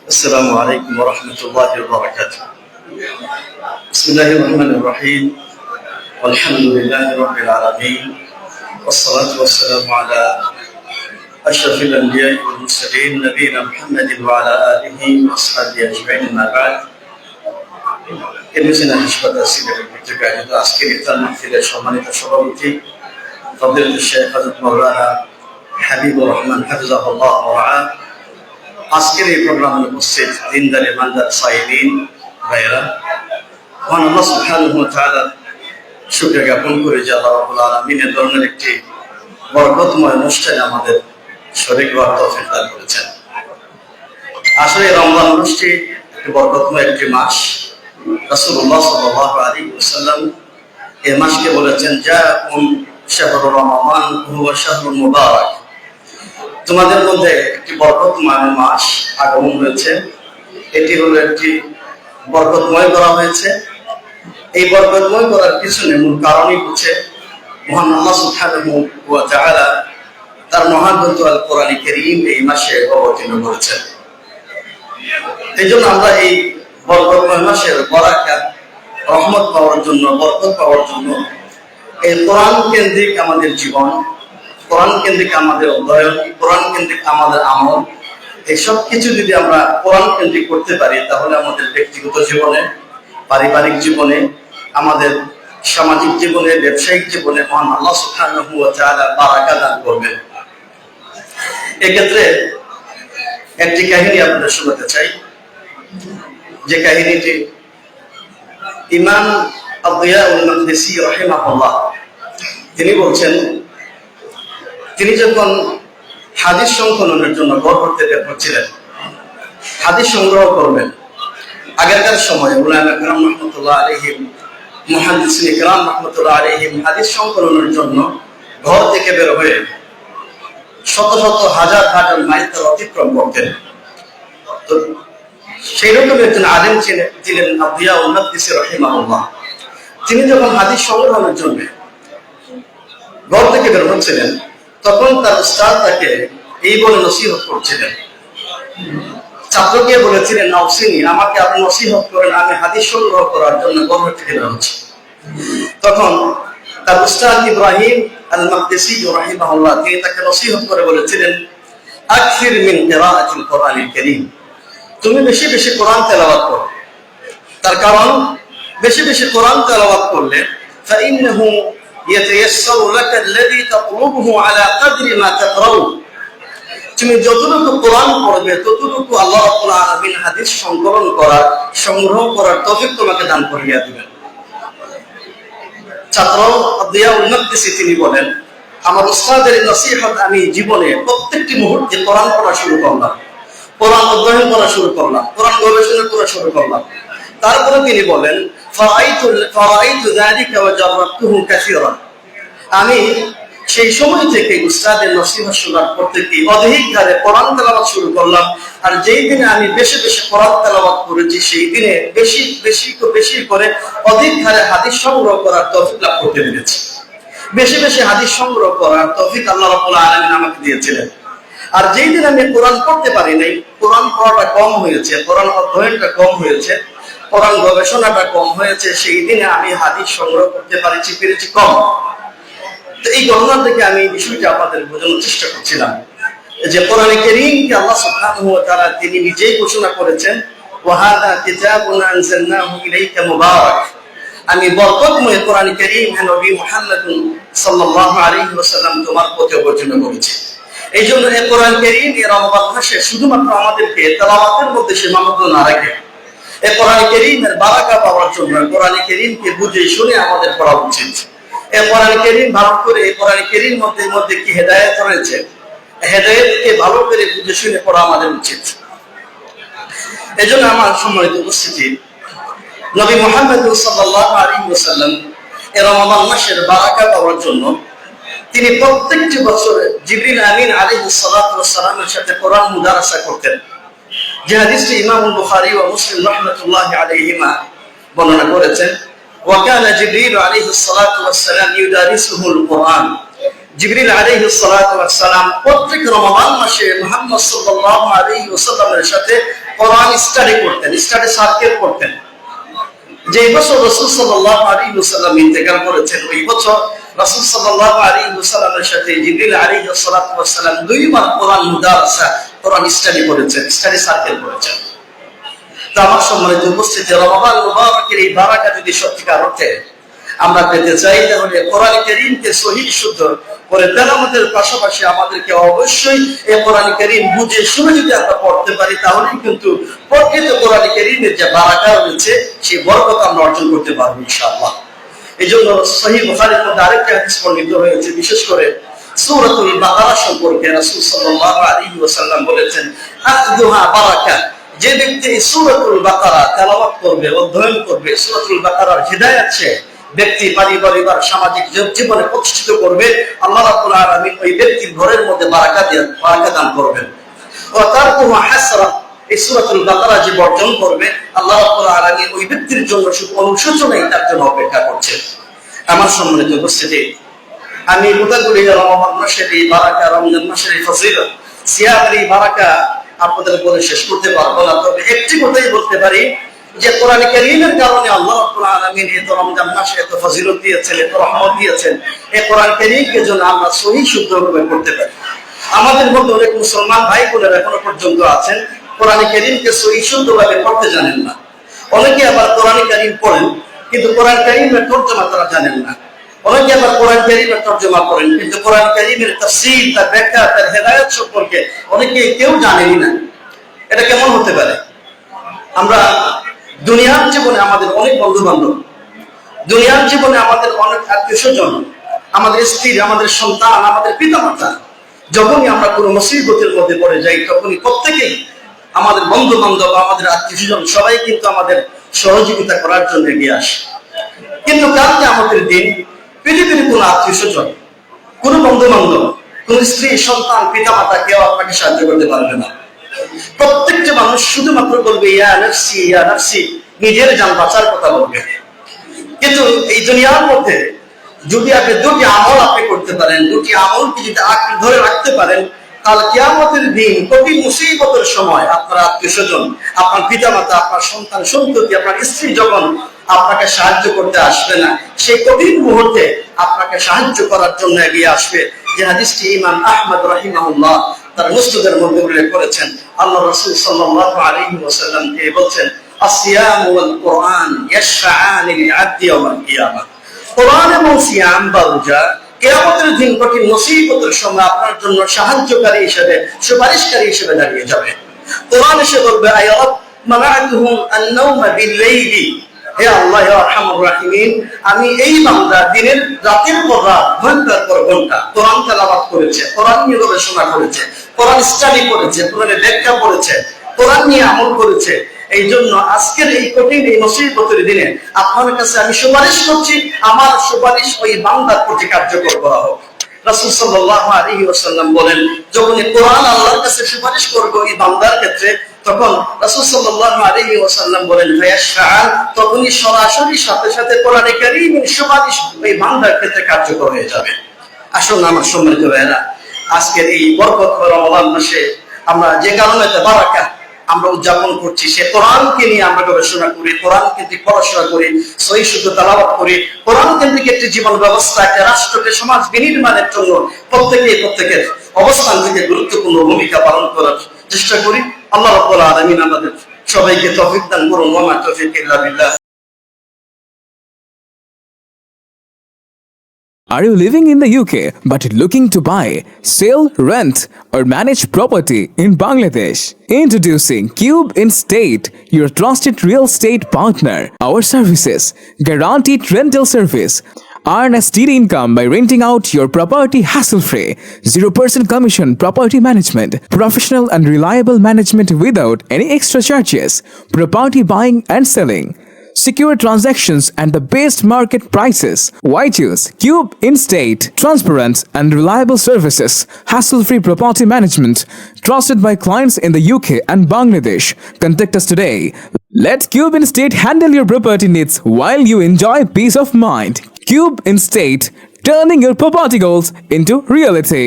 السلام عليكم ورحمة الله وبركاته. بسم الله الرحمن الرحيم. والحمد لله رب العالمين، والصلاة والسلام على أشرف الأنبياء والمرسلين نبينا محمد وعلى آله وأصحابه أجمعين. أما بعد، MSN হাসপাতাল সিলেটের পত্রিকা আজকের ইফতার মাহফিলের সম্মানিত সভাপতি ফজিলাতুল শেখ হযরত মাওলানা হাবিবুর রহমান হাফিজাহুল্লাহ ওয়া রাআ, আজকের এই প্রোগ্রামে উপস্থিত দিনদার ইমানদার সাইদিন ভাইরা, মহান আল্লাহ সুবহানাহু ওয়া তাআলা শুকরিয়া জ্ঞাপন করে যে আল্লাহ রাব্বুল আলামিন এই ধরনের একটি বরকতময় অনুষ্ঠানে আমাদের শরীক হওয়ার তৌফিক দান করেছেন। আসলে রমজান মাসটি একটি বরকতময় একটি মাস। রাসূলুল্লাহ সাল্লাল্লাহু আলাইহি ওয়াসাল্লাম এই মাসকে বলেছেন জাআকুম শাহরুর রমাদান হুয়া শাহরুল মুবারাক, তোমাদের মধ্যে একটি বরকতময় মাস আগমন হয়েছে, এটি হলো একটি বরকতময় করা হয়েছে। এই বরকতময় করার পিছনে মূল কারণই হচ্ছে মহান আল্লাহ সুবহানাহু ওয়া তাআলা তার মহাগ্রন্থ আল কোরআন কারীম এই মাসে অবতীর্ণ করেছেন। এই জন্য আমরা এই বরকতময় মাসের বরাকাত রহমত পাওয়ার জন্য, বরকত পাওয়ার জন্য এই কোরআন কেন্দ্রিক আমাদের জীবন, কোরআন কেন্দ্রিক আমাদের অধ্যয়ন, কোরআন কেন্দ্রিক আমাদের আমল, এই সব কিছু যদি আমরা কোরআন কেন্দ্রিক করতে পারি, তাহলে আমাদের ব্যক্তিগত জীবনে, পারিবারিক জীবনে, আমাদের সামাজিক জীবনে, ব্যবসায়িক জীবনে মহান আল্লাহ সুবহানাহু ওয়া তাআলা বারাকা দান করবেন। এক্ষেত্রে একটি কাহিনী আপনাদের শোনাতে চাই, যে কাহিনীটি ইমাম আদ-দিয়াউল মাকদিসি রাহিমাহুল্লাহ তিনি বলছেন, তিনি যখন হাদিস সংকলনের জন্য গড় করতে বের হচ্ছিলেন, হাদিস সংগ্রহ করবেন, আগেরকার সময়ে উলামা কিরাম রাহমাতুল্লাহ আলাইহিম, মুহাদ্দিসিন কিরাম রাহমাতুল্লাহ আলাইহিম হাদিস সংকলনের জন্য ঘর থেকে বের হয়ে শত শত হাজার হাজার মাইল অতিক্রম করতেন। তো সেই রকম একজন আলেম ছিলেন আদ-দিয়াউল মাকদিসি রাহিমাহুল্লাহ। তিনি যখন হাদিস সংগ্রহের জন্য ঘর থেকে বের হচ্ছিলেন, তখন তার উস্তাদ তাকে এই বলে নসিহত করছিলেন। ছাত্রকে বলেছিলেন, নাওসিনি, আমাকে আপনি নসিহত করেন, আমি হাদিস সংগ্রহ করার জন্য ঘর থেকে বের হচ্ছি। তখন তার উস্তাদ ইব্রাহিম আল মাকদিসি রাহিমাহুল্লাহ তিনি তাকে নসিহত করে বলেছিলেন, আকসির মিন কিরাআতিল কোরআনিল কারীম, তুমি বেশি বেশি কোরআন তেলাওয়াত করো। তার কারণ বেশি বেশি কোরআন তেলাওয়াত করলে ফাইন্নাহু ইয়াতায়াসসারু লাকা আল্লাযী তাতলুবুহু আলা কদরি মা তাকরাউ, তুমি যতটুকু কোরআন পড়বে ততটুকু আল্লাহ রাব্বুল আলামিন হাদিস সংগ্রহ করার তৌফিক তোমাকে দান করিয়া দিবেন। ছাত্র আদ-দিয়াউল মাকদিসি তিনি বলেন, আমার উস্তাদের নসিহত আমি জীবনে প্রত্যেকটি মুহূর্তে কোরআন পড়া শুরু করলাম, কোরআন অধ্যয়ন করা শুরু করলাম, কোরআন গবেষণা করা শুরু করলাম। তারপরে তিনি বলেন, ফারাইতু যালিকা ওয়া জাররাতুহু কাসীরান, আমি সেই সময় থেকে উস্তাদের নসিহত শোনার পর থেকে অধিক হারে কোরআন তেলাওয়াত শুরু করলাম। আর যেই দিনে আমি বেশি বেশি কোরআন তেলাওয়াত করেছি, সেই দিনে বেশি করে অধিক হারে হাদিস সংগ্রহ করার তৌফিক লাভ করতে পেরেছি। বেশি বেশি হাদিস সংগ্রহ করার তৌফিক আল্লাহ রাব্বুল আলামিন আমাকে দিয়েছিলেন। আর যেই দিন আমি কোরআন পড়তে পারি নাই, কোরআন পড়াটা কম হয়েছে, কোরআন অধ্যয়নটা কম হয়েছে, কোরআন গবেষণাটা কম হয়েছে, সেই দিনে আমি হাদিস সংগ্রহ করতে পেরেছি কম। তো এই ঘটনা থেকে আমি এই বিষয়টা আপনাদের বোঝানোর চেষ্টা করছিলাম যে কোরআন কারীমকে আল্লাহ সুবহানাহু ওয়া তাআলা তিনি নিজেই ঘোষণা করেছেন, ওয়া হাযা কিতাবুন আনজালনাহু ইলাইকা মুবারাক, আমি বরকতময় কোরআন কারীম হে নবী মুহাম্মদ সাল্লাল্লাহু আলাইহি ওয়াসাল্লাম তোমার পথে অবতীর্ণ করেছি। এই জন্য এই কোরআন কারীম এই রমজান মাসে শুধুমাত্র আমাদেরকে তেলাওয়াতের মধ্যে সীমাবদ্ধ না রেখে এই কোরআন কারীমের বারাকা পাওয়ার জন্য কোরআন কারীমকে বুঝে শুনে আমাদের পড়া উচিত। এই কোরআন কারীম ভালো করে, এই কোরআন কারীম মধ্যে কি হেদায়েত রয়েছে, হেদায়েতকে ভালো করে বুঝে শুনে পড়া আমাদের উচিত। এজন্য আমার সম্মানিত উপস্থিতি, নবী মুহাম্মদ সাল্লাল্লাহু আলাইহি ওয়াসাল্লাম এই রমজান মাসের বারাকা পাওয়ার জন্য তিনি প্রত্যেকটি বছরে জিবরিল আমিন আলাইহিস সালাতু ওয়াস সালামের সাথে কোরআন মুদারাসা করতেন। যে হাদিসটি ইমাম বুখারী ও মুসলিম রাহমাতুল্লাহি আলাইহিমা বর্ণনা করেছেন, ওয়া কানা জিবরিল আলাইহিস সালাতু ওয়াস সালাম ইউদারিসুহুল কোরআন, জিবরিল আলাইহিস সালাতু ওয়াস সালাম প্রত্যেক রমজান মাসে মুহাম্মদ সাল্লাল্লাহু আলাইহি ওয়াসাল্লামের সাথে কোরআন স্টাডি করতেন, স্টাডি সার্কেল করতেন। যে বছর রাসূল সাল্লাল্লাহু আলাইহি ওয়াসাল্লাম ইন্তেকাল করেছেন, ওই বছর রাসূল সাল্লাল্লাহু আলাইহি ওয়াসাল্লামের সাথে জিবরিল আলাইহিস সালাতু ওয়াস সালাম দুইবার কোরআন মুদারাসা, কোরআন স্টাডি করেছেন, স্টাডি সার্কেল করেছেন। তো আমার সম্মানিত উপস্থিতি, রমাদান মুবারকের এই বারাকা যদি সত্যিকার অর্থে আমরা পেতে চাই, তাহলে কোরআন কারীমকে সহিহ শুদ্ধ করে তেলাওয়াতের পাশাপাশি আমাদেরকে অবশ্যই এই কোরআন কারীম বুঝে শুনে যদি আমরা পড়তে পারি, তাহলে কিন্তু প্রকৃত কোরআন কারীমের যে বারাকা রয়েছে সেই বরকত আমরা অর্জন করতে পারবো ইনশাআল্লাহ। এই জন্য সহিহ বুখারীর মধ্যে আরেকটি হাদিস বর্ণিত হয়েছে, বিশেষ করে সূরাতুল বাকারা সম্পর্কে রাসূল সাল্লাল্লাহু আলাইহি ওয়াসাল্লাম বলেছেন, আখদুহা বারাকা, যে ব্যক্তি সূরাতুল বাকারা তেলাওয়াত করবে, অধ্যয়ন করবে, সূরাতুল বাকারার হিদায়াত সে ব্যক্তি পারিবারিক সামাজিক জীবনে প্রতিষ্ঠিত করবে, আল্লাহ রাব্বুল আলামিন ওই ব্যক্তির ঘরের মধ্যে বারাকা দান করবেন। ও তারকুহা হাসরা, এই সূরাতুল বাকারা যে বর্জন করবে, আল্লাহ রাব্বুল আলামিন ওই ব্যক্তির জন্য শুধু অনুশোচনাই তার জন্য অপেক্ষা করছে। আমার সম্মানিত উপস্থিতি, আমি কথাগুলি রমজান মাসের এই বারাকা, রমজান মাসের এই ফজিলত, সিয়ামের এই বারাকা আপনাদের বলে শেষ করতে পারবো না। তবে একটি কথাই বলতে পারি যে কোরআন কারীমের কারণে আল্লাহ রাব্বুল আলামিন এত রমজান মাসে এত ফজিলত দিয়েছেন, এত রহমত দিয়েছেন। এই কোরআন কারীমকে যেন আমরা সহিহ শুদ্ধভাবে পড়তে পারি। আমাদের মধ্যে অনেক মুসলমান ভাই বোনেরা এখনো পর্যন্ত আছেন কোরআন কারীমকে সহিহ শুদ্ধভাবে পড়তে জানেন না। অনেকে আবার কোরআন কারীম পড়েন কিন্তু কোরআন কারীমের তরজমা তারা জানেন না। অনেকে আবার কোরআন কারীমের তরজমা পড়েন কিন্তু কোরআন কারীমের তাফসীর, তার ব্যাখ্যা, তার হেদায়েত সম্পর্কে অনেকে কেউ জানেনই না। এটা কেমন হতে পারে? আমরা দুনিয়ার জীবনে আমাদের অনেক বন্ধু বান্ধব, দুনিয়ার জীবনে আমাদের অনেক আত্মীয় স্বজন, আমাদের স্ত্রী, আমাদের সন্তান, আমাদের পিতামাতা, যখনই আমরা কোনো মুসিবতের মধ্যে পড়ে যাই তখনই প্রত্যেকেই আমাদের বন্ধু বান্ধব, আমাদের আত্মীয় স্বজন সবাই কিন্তু আমাদের সহযোগিতা করার জন্য এগিয়ে আসে। কিন্তু কালকে আমাদের দিন পৃথিবীর কোনো আত্মীয় স্বজন, কোনো বন্ধু বান্ধব, কোন স্ত্রী, সন্তান, পিতামাতা কেউ আপনাকে সাহায্য করতে পারবে না। প্রত্যেকটা মানুষ শুধুমাত্র বলবে ইয়া নাফসি, ইয়া নাফসি, নিজের জান বাঁচার কথা বলবে। কিন্তু এই দুনিয়ার মধ্যে যদি আপনি দুটি আমল আপনি করতে পারেন, দুটি আমলকে যদি আঁকড়ে ধরে রাখতে পারেন, কাল কিয়ামতের দিন কঠিন মুসিবতের সময় আপনার আত্মীয় স্বজন, আপনার পিতামাতা, আপনার সন্তান সন্ততি, আপনার স্ত্রী যখন আপনাকে সাহায্য করতে আসবে না, সেই কঠিন মুহূর্তে আপনাকে সাহায্য করার জন্য এগিয়ে আসবে। যে হাদিসটি ইমাম আহমদ রাহিমাহুল্লাহ তার মুসনাদের মধ্যে উল্লেখ করেছেন, আল্লাহ রাসূল সাল্লাল্লাহু আলাইহি ওয়াসাল্লাম কে বলছেন, আসিয়াম ওয়াল কুরআন ইয়াশফাআনি লিল-আবদি ইয়াওমাল কিয়ামah। কুরআন এবং সিয়াম বা রোজা কিয়ামতের দিন কঠিন মুসিবতের সময় আপনার জন্য সাহায্যকারী হিসেবে, সুপারিশকারী হিসেবে দাঁড়িয়ে যাবে। কুরআন এসে বলবে, আয়া রাব মানা'তুহুম আন-নাওমা বিল-লাইলি, হে আল্লাহ, হে আরহামুর রাহিমিন, আমি এই বান্দা দিনের রাতের পর রাত, ঘন্টার পর ঘন্টা কোরআন তেলাওয়াত করেছে, কোরআন নিয়ে গবেষণা করেছে, কোরআন স্টাডি করেছে, কোরআনের ব্যাখ্যা করেছে, কোরআন নিয়ে আমল করেছে। এই জন্য আজকের এই কঠিন এই মুসিবতের দিনে আপনার কাছে আমি সুপারিশ করছি, আমার সুপারিশ ওই বান্দার প্রতি কার্যকর করা হোক। রাসূল সাল্লাল্লাহু আলাইহি ওয়াসাল্লাম বলেন, যখন কোরআন আল্লাহর কাছে সুপারিশ করবে এই বান্দার ক্ষেত্রে, তখন রাসূল সাল্লাল্লাহু আলাইহি ওয়াসাল্লাম বলেন, ফায়াশফাআন, তখনই সরাসরি সাথে সাথে কোরআন কারীমের সুপারিশ ওই বান্দার ক্ষেত্রে কার্যকর হয়ে যাবে। আসুন আমার সম্মানিত ভাইরা, আজকের এই বরকতময় রমজান মাসে আমরা যে কারণে বারাকা আমরা উদযাপন করছি, সে কোরআনকে নিয়ে আমরা গবেষণা করি, কোরআন কেন্দ্রিক পড়াশোনা করি, সহিহ শুদ্ধ তেলাওয়াত করি, কোরআন কেন্দ্রিক একটি জীবন ব্যবস্থা, একটা রাষ্ট্রকে সমাজ বিনির্মাণের জন্য প্রত্যেকের অবস্থান থেকে গুরুত্বপূর্ণ ভূমিকা পালন করার চেষ্টা করি। আল্লাহ রাব্বুল আলামিন আমাদের সবাইকে তৌফিক দান করুন। ওয়া মা তাওফীক ইল্লা বিল্লাহ। Are you living in the UK but looking to buy, sell, rent, or manage property in Bangladesh? Introducing Cube Instate, your trusted real estate partner. Our services: guaranteed rental service. Earn a steady income by renting out your property hassle-free. 0% commission property management. Professional and reliable management without any extra charges. Property buying and selling. Secure transactions and the best market prices. Why choose Cube Instate? Transparent and reliable services, hassle-free property management, trusted by clients in the UK and Bangladesh. Contact us today. Let Cube Instate handle your property needs while you enjoy peace of mind. Cube Instate, turning your property goals into reality.